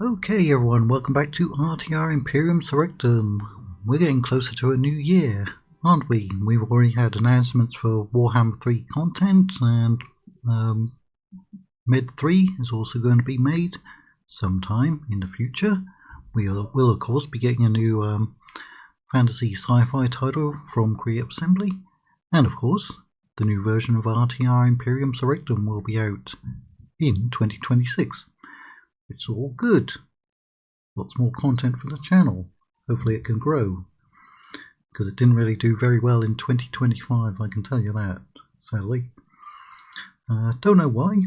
Okay everyone, welcome back to RTR Imperium Surrectum. We're getting closer to a new year, aren't we? We've already had announcements for Warhammer 3 content, and Med 3 is also going to be made sometime in the future. We will of course be getting a new fantasy sci-fi title from Creative Assembly, and of course the new version of RTR Imperium Surrectum will be out in 2026. It's all good. Lots more content for the channel. Hopefully it can grow, because it didn't really do very well in 2025, I can tell you that, sadly. Don't know why.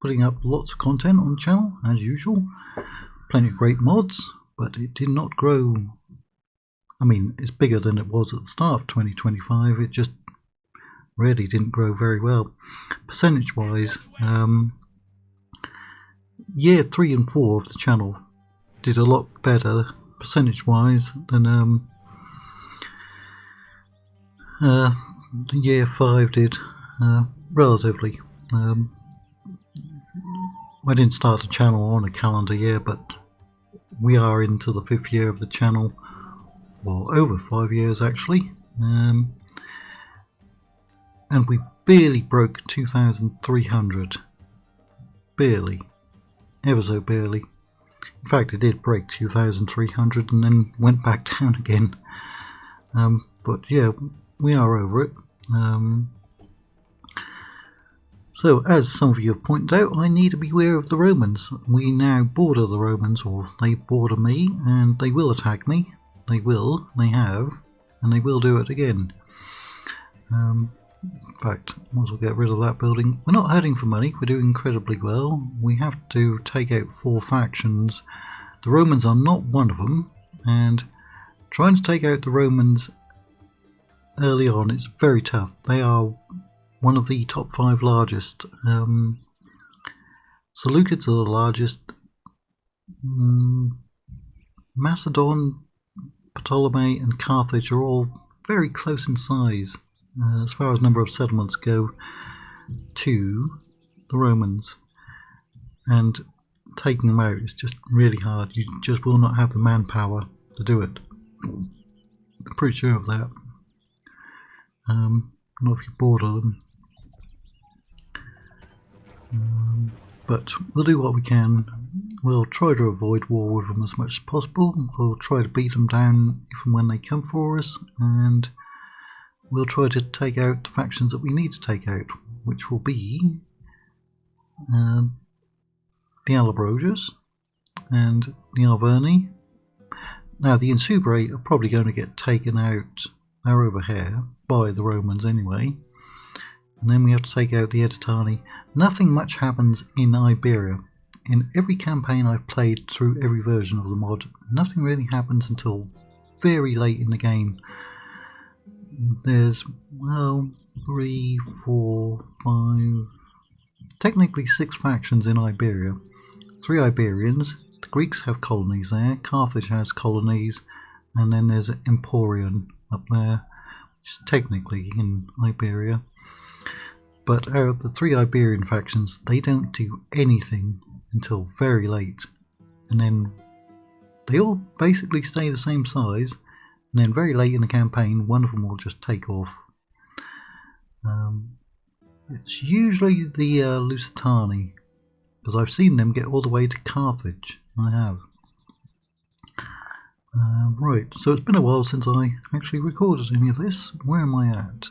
Putting up lots of content on the channel as usual, plenty of great mods, but it did not grow. I mean, it's bigger than it was at the start of 2025, it just really didn't grow very well. Percentage wise, year 3 and 4 of the channel did a lot better percentage wise than year 5 did, relatively. I didn't start the channel on a calendar year, but we are into the 5th year of the channel, well, over 5 years actually, and we barely broke 2,300. Barely. Ever so barely. In fact, it did break 2,300 and then went back down again. But yeah, we are over it. So, as some of you have pointed out, I need to beware of the Romans. We now border the Romans, or they border me, and they will attack me. They will, they have, and they will do it again. In fact, might as well get rid of that building. We're not hurting for money, we're doing incredibly well. We have to take out 4 factions. The Romans are not one of them, and trying to take out the Romans early on is very tough. They are one of the top 5 largest. Seleucids are the largest. Macedon, Ptolemy and Carthage are all very close in size, as far as number of settlements go, to the Romans, and taking them out is just really hard. You just will not have the manpower to do it. I'm pretty sure of that. Not if you border them. But we'll do what we can. We'll try to avoid war with them as much as possible. We'll try to beat them down if and when they come for us, and we'll try to take out the factions that we need to take out, which will be the Allobroges and the Arverni. Now the Insubrae are probably going to get taken out, they're over here, by the Romans anyway. And then we have to take out the Editani. Nothing much happens in Iberia. In every campaign I've played through every version of the mod, nothing really happens until very late in the game. There's, well, 3, 4, 5, technically 6 factions in Iberia. 3 Iberians, the Greeks have colonies there, Carthage has colonies, and then there's Emporion up there, which is technically in Iberia. But out of the 3 Iberian factions, they don't do anything until very late, and then they all basically stay the same size. And then very late in the campaign, one of them will just take off. It's usually the Lusitani, because I've seen them get all the way to Carthage. I have. Right, so it's been a while since I actually recorded any of this. Where am I at?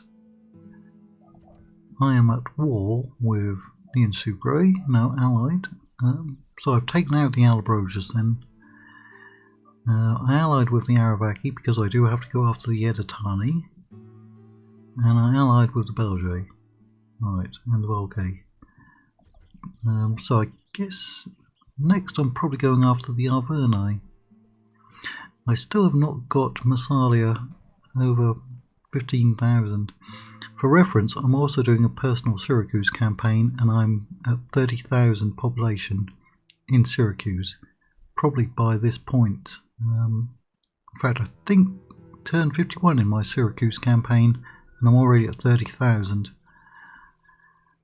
I am at war with the Insubrae, now allied. So I've taken out the Allobroges then. I allied with the Aravaki because I do have to go after the Editani, and I allied with the Belgae, right, and the Volgae. So I guess next I'm probably going after the Arverni. I still have not got Massalia over 15,000. For reference, I'm also doing a personal Syracuse campaign, and I'm at 30,000 population in Syracuse, probably by this point. In fact, I think turned 51 in my Syracuse campaign, and I'm already at 30,000.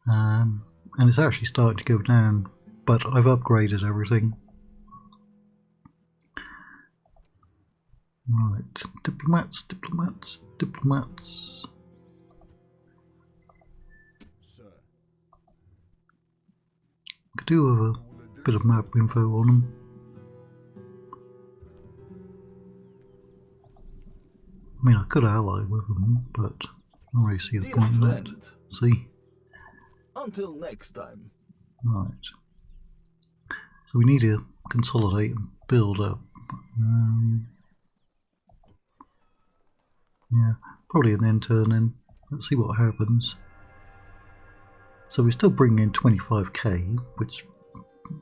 And it's actually starting to go down, but I've upgraded everything. Right, diplomats, diplomats, diplomats. Could do with a bit of map info on them. I mean, I could ally with them, but I don't really see the point in that. See? Until next time. Right. So we need to consolidate and build up. Yeah, probably an end turn then. Let's see what happens. So we still bring in 25k, which is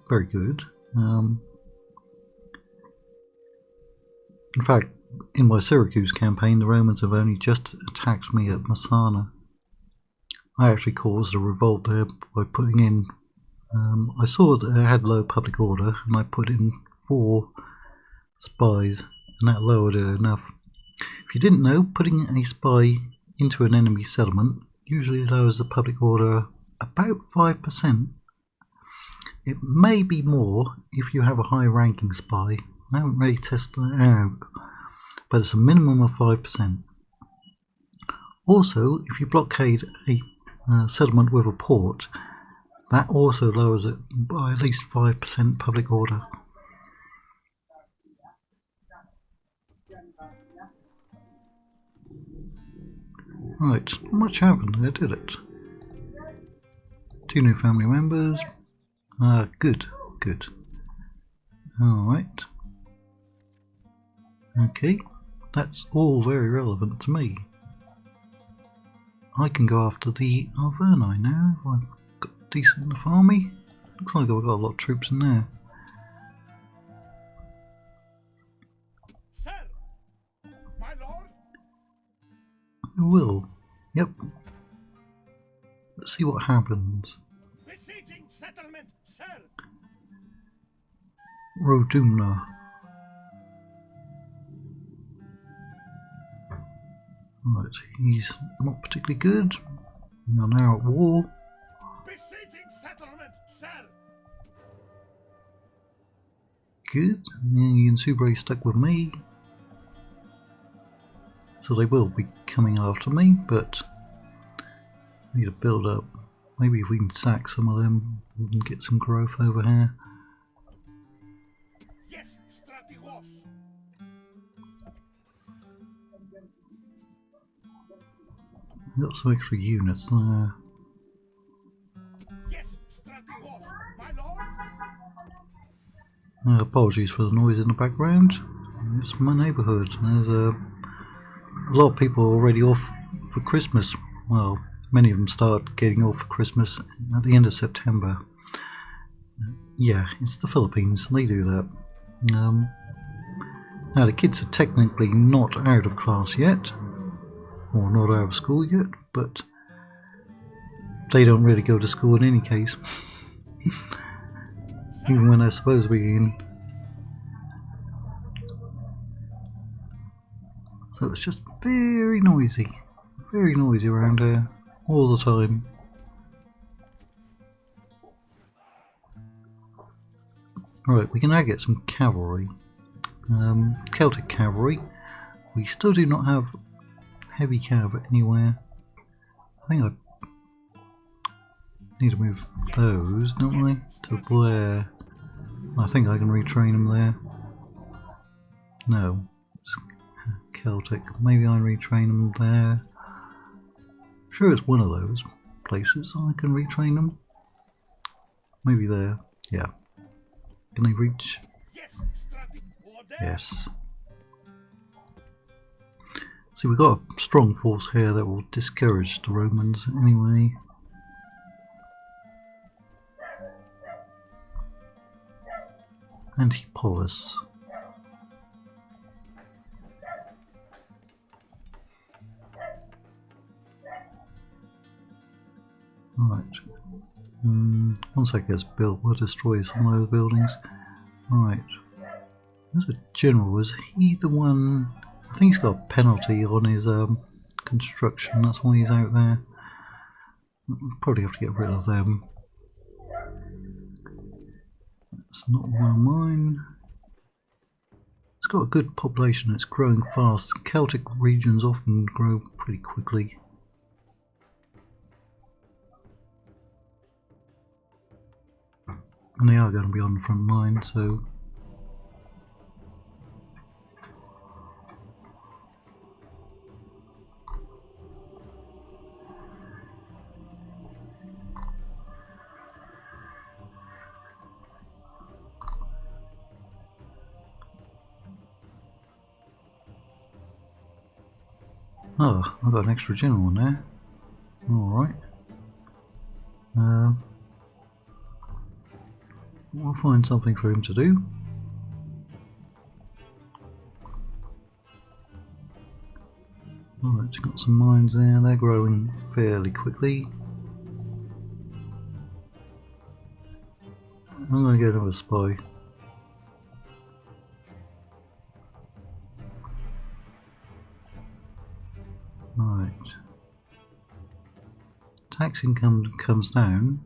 very good. In fact, in my Syracuse campaign, the Romans have only just attacked me at Massalia. I actually caused a revolt there by putting in. I saw that I had low public order, and I put in 4 spies, and that lowered it enough. If you didn't know, putting a spy into an enemy settlement usually lowers the public order about 5%. It may be more if you have a high ranking spy. I haven't really tested that out, but it's a minimum of 5%. Also, if you blockade a settlement with a port, that also lowers it by at least 5% public order. Right, not much happened there, did it? 2 new family members. Good, good. Alright. Okay, that's all very relevant to me. I can go after the Arverni now. I've got a decent enough army. Looks like I've got a lot of troops in there. Sir, my lord. I will. Yep. Let's see what happens. Besieging settlement, sir. Rodumna. Right, he's not particularly good. We are now at war. Besieging settlement, sir. Good. Nengi and Subre stuck with me. So they will be coming after me, but I need to build up. Maybe if we can sack some of them, we can get some growth over here. Yes, strategos. Got some extra units there. Yes, strategos, my lord. Apologies for the noise in the background. It's my neighbourhood. There's a lot of people already off for Christmas. Well, many of them start getting off for Christmas at the end of September. Yeah, it's the Philippines. They do that. Now the kids are technically not out of class yet, or not out of school yet, but they don't really go to school in any case. Even when they're supposed to be in. So it's just very noisy around here all the time. Right, we can now get some cavalry. Celtic cavalry. We still do not have heavy cav anywhere. I think I need to move those, don't I? To Blair. I think I can retrain them there. No, it's Celtic. Maybe I retrain them there. Sure, it's one of those places I can retrain them. Maybe there. Yeah. Can they reach? Yes. See, we've got a strong force here that will discourage the Romans anyway. Antipolis. Right. Once that gets built, we'll destroy some of those buildings. Right. There's a general. Is he the one? I think he's got a penalty on his construction. That's why he's out there. Probably have to get rid of them. That's not one of mine. It's got a good population, it's growing fast. Celtic regions often grow pretty quickly. And they are going to be on the front line, so... Oh, I've got an extra general in there. Alright. We'll find something for him to do. Alright, got some mines there, they're growing fairly quickly. I'm going to get another spy. Right. Tax income comes down.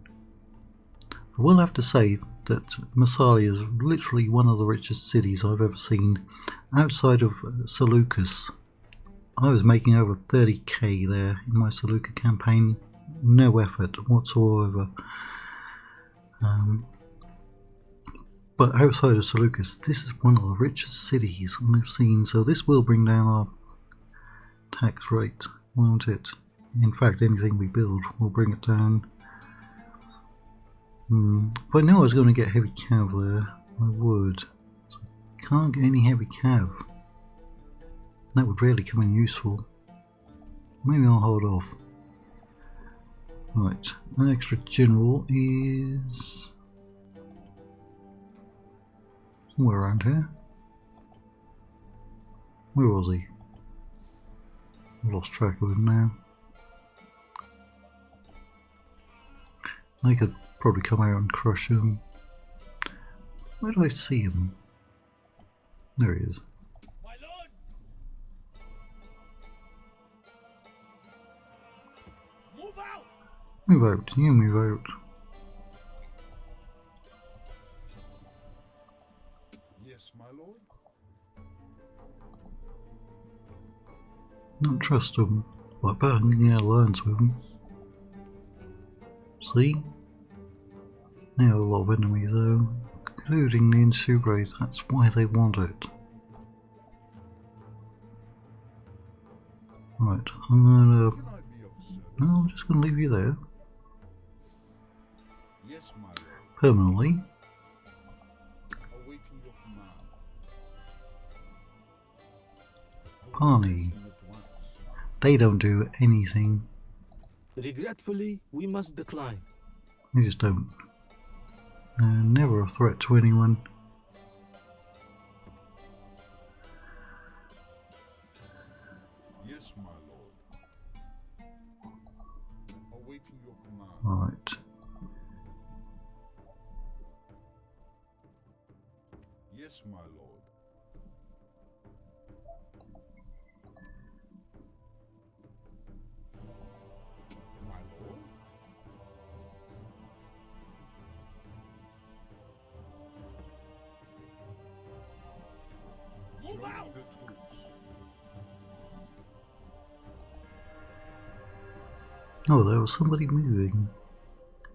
I will have to say that Massalia is literally one of the richest cities I've ever seen. Outside of Seleucus, I was making over 30k there in my Seleucus campaign. No effort whatsoever. But outside of Seleucus, this is one of the richest cities I've seen, so this will bring down our tax rate, won't it? In fact, anything we build will bring it down. If I knew I was going to get heavy cav there, I would. So can't get any heavy cav. That would really come in useful. Maybe I'll hold off. Right, an extra general is somewhere around here. Where was he? I've lost track of him now. I could probably come out and crush him. Where do I see him? There he is. My lord! Move out! Move out, you move out. Yes, my lord. Don't trust him. But I bet I can get alliance with him. See? They have a lot of enemies though, including the Insubrate. That's why they want it. Right, I'm gonna... Can I be of service? No, I'm just gonna leave you there. Yes, my lord. Permanently. Awaiting your command. Parney. At once. They don't do anything. Regretfully, we must decline. They just don't. They're never a threat to anyone. Yes, my lord. Awaiting your command. Right. Yes, my lord. My lord? Move out! The troops. Oh, there was somebody moving.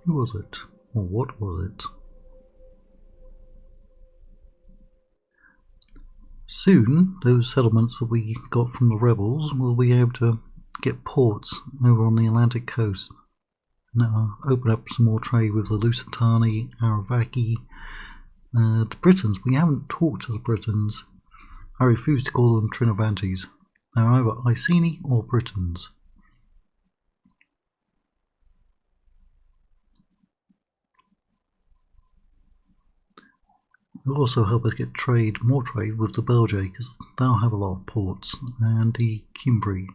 Who was it? Or what was it? Soon, those settlements that we got from the rebels will be able to get ports over on the Atlantic coast. Now, open up some more trade with the Lusitani, Aravaki, the Britons. We haven't talked to the Britons. I refuse to call them Trinovantes. They're either Iceni or Britons. It will also help us get more trade with the Belgians, because they'll have a lot of ports, and the Cimbri.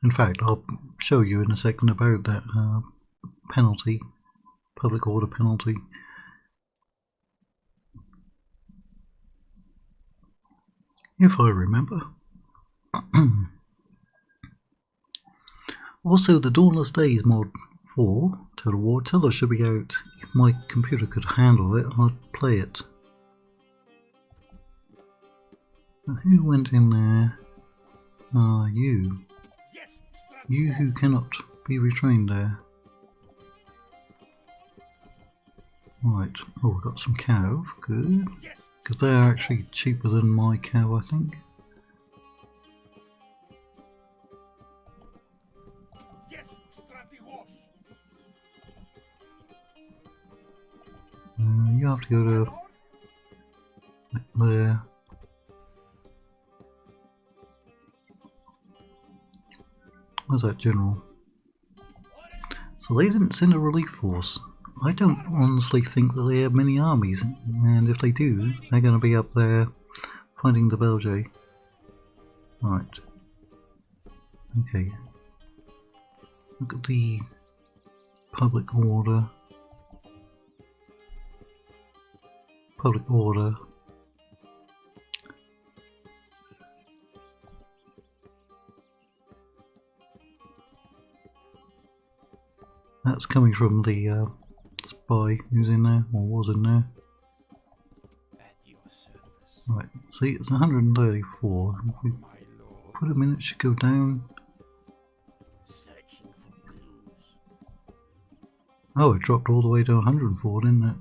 In fact, I'll show you in a second about that penalty, public order penalty. If I remember. Also, the Dawnless Days mod 4 Total War Tiller should be out. If my computer could handle it, I'd play it. Who went in there? Ah, you. You who cannot be retrained there. Right, oh, we've got some cow, good. Because they're actually cheaper than my cow, I think. You have to go to there. Where's that general? So they didn't send a relief force. I don't honestly think that they have many armies, and if they do, they're going to be up there fighting the Belgians. Right. Okay. Look at the public order. Public order. That's coming from the spy who's in there, or was in there. Right, see, it's 134. If we put a minute, it should go down. Oh, it dropped all the way to 104, didn't it?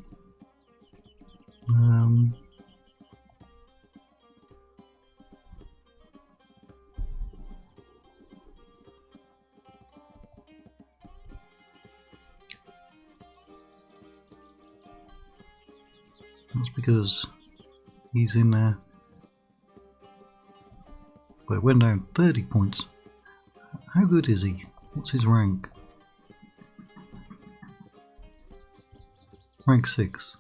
That's because he's in there. But it went down 30 points. How good is he? What's his rank? Rank 6.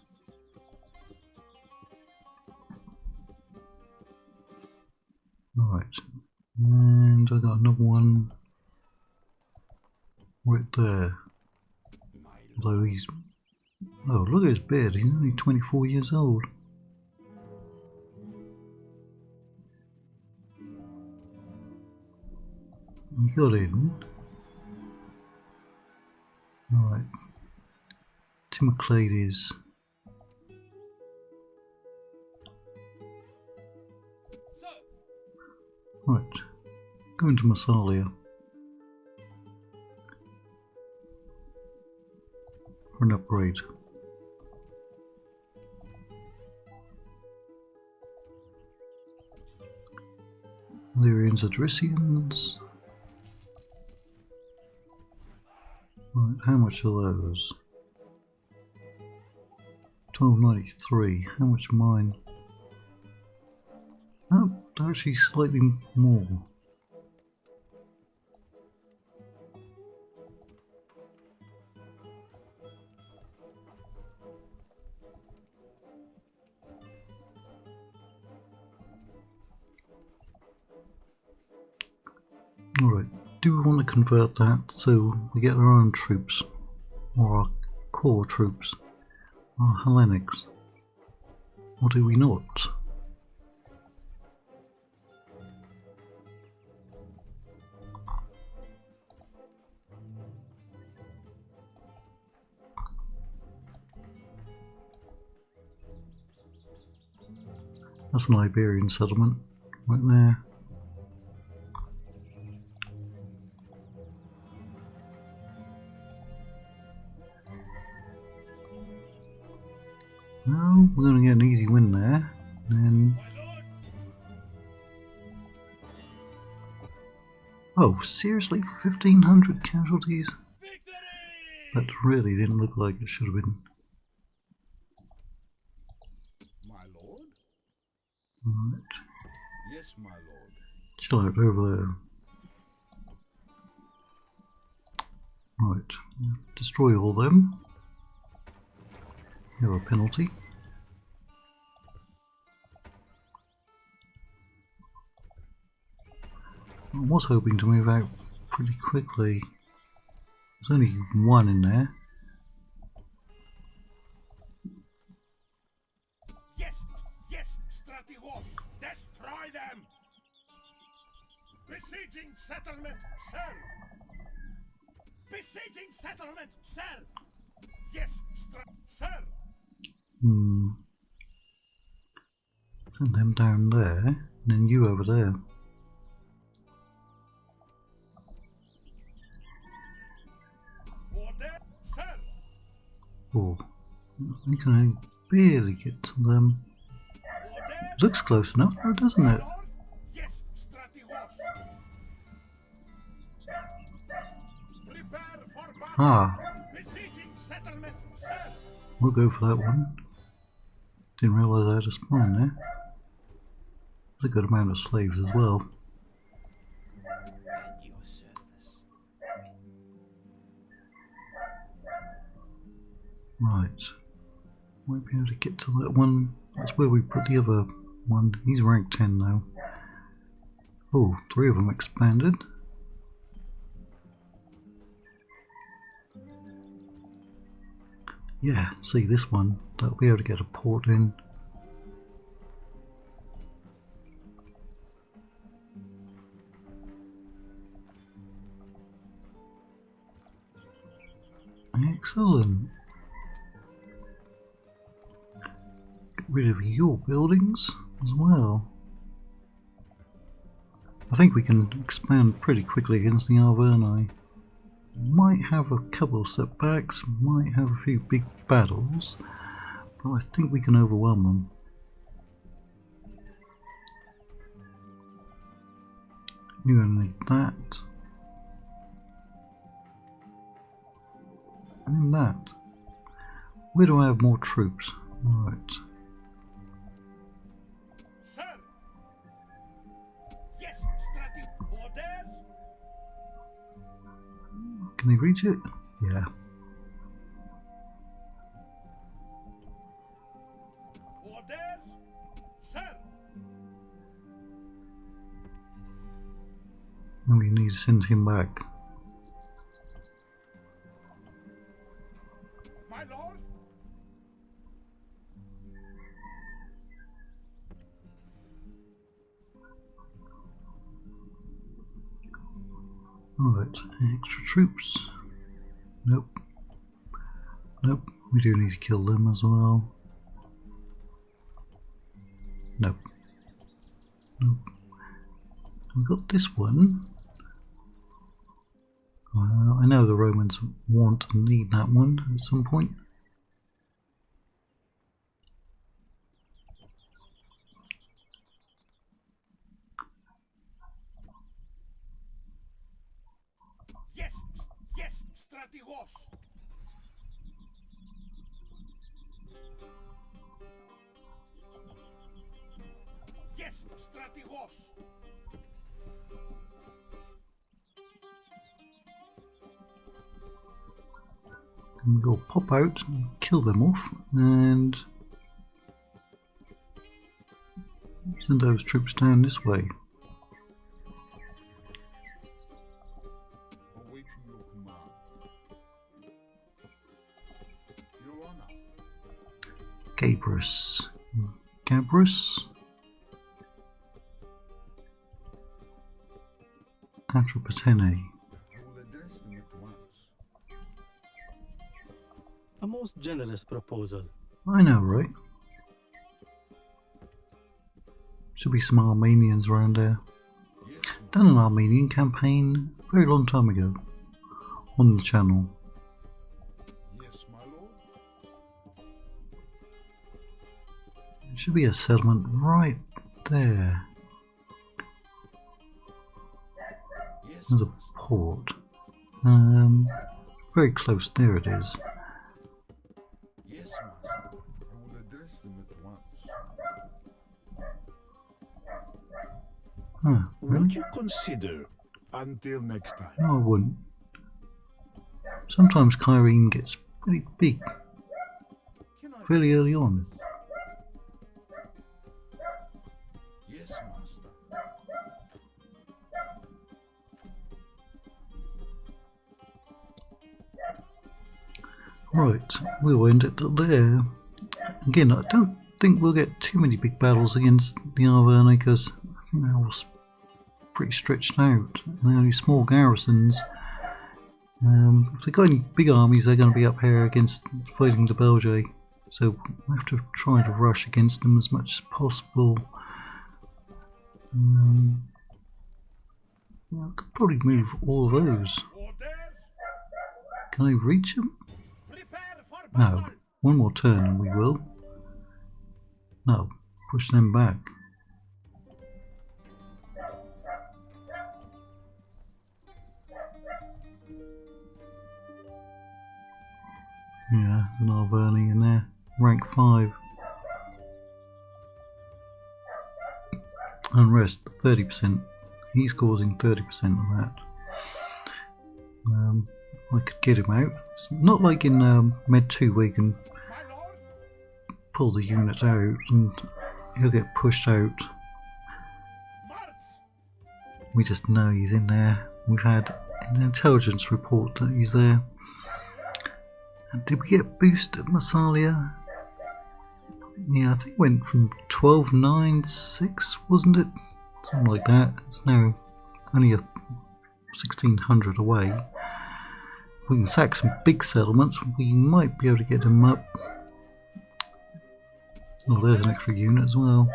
Alright. And I got another one right there. Although he's... Oh, look at his beard, he's only 24 years old. He got in. Alright. Timoclades. Right. Going to Massalia. For an upgrade. Illyrians, Adricians. Right, how much are those? 1293. How much are mine? Oh, they're actually slightly more. Alright, do we want to convert that so we get our own troops? Or our core troops? Our Hellenics? Or do we not? That's an Iberian settlement, right there. Well, we're going to get an easy win there, and... Oh, seriously? 1,500 casualties? That really didn't look like it should have been. My lord? Right. Yes, my lord. Chill out over there. Right. Destroy all them. You have a penalty. I was hoping to move out pretty quickly. There's only one in there. Yes, yes, Strategos, destroy them! Besieging settlement, sir! Besieging settlement, sir! Yes, sir! Send them down there, and then you over there. Order, sir. Oh, we can only barely get to them. Order, Looks close enough, though, doesn't my it? lord. Yes, Stratigos. Prepare for battle. Ah, Besieging settlement, sir. we'll go for that one. Didn't realise I had a spawn there. There's a good amount of slaves as well. At your service. Right. Might be able to get to that one. That's where we put the other one. He's rank 10 now. Oh, 3 of them expanded. Yeah, see this one. That'll be able to get a port in. Excellent. Get rid of your buildings as well. I think we can expand pretty quickly against the Arverni. Might have a couple of setbacks, might have a few big battles, but I think we can overwhelm them. You're going to need that. And that. Where do I have more troops? Right. Sir. Yes, Stratig. Orders. Can they reach it? Yeah. Orders. Sir. And we need to send him back. My lord. Alright, extra troops. Nope. Nope, we do need to kill them as well. Nope. Nope. We've got this one. Well, I know the Romans want and need that one at some point. Yes, yes, Stratigos. Yes, Stratigos. And we'll pop out and kill them off and send those troops down this way. Awaiting your command. Your honor. Gabrus. Gabrus. Atropatene. I will address them at once. A most generous proposal. I know, right? Should be some Armenians around there. Yes, Done an Armenian campaign a very long time ago on the channel. yes, my lord. There should be a settlement right there. Yes, There's a master. port. Very close. There it is. Yes, master. I will address them at once. Huh, really? Would you consider until next time? No, I wouldn't. Sometimes Kyrene gets pretty big Can I? fairly early on. Yes, master. Right, we'll end it there. Again, I don't think we'll get too many big battles against the Arverni because I think they're all pretty stretched out. They're only small garrisons. If they've got any big armies, they're going to be up here against fighting the Belgae. So we have to try to rush against them as much as possible. Yeah, I could probably move all of those. Can I reach them? No. One more turn and we will. No. Push them back. Yeah, an Alverni in there. Rank 5. Unrest, 30%. He's causing 30% of that. I could get him out. It's not like in Med 2 where you can pull the unit out and he'll get pushed out. We just know he's in there. We've had an intelligence report that he's there. And did we get boost at Massalia? Yeah, I think it went from 12,906, wasn't it? Something like that. It's now only 1,600 away. If we can sack some big settlements, we might be able to get them up. Oh, there's an extra unit as well.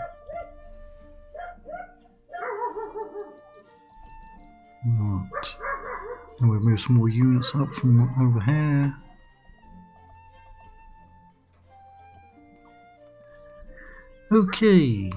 Right. And we'll move some more units up from over here. Okay.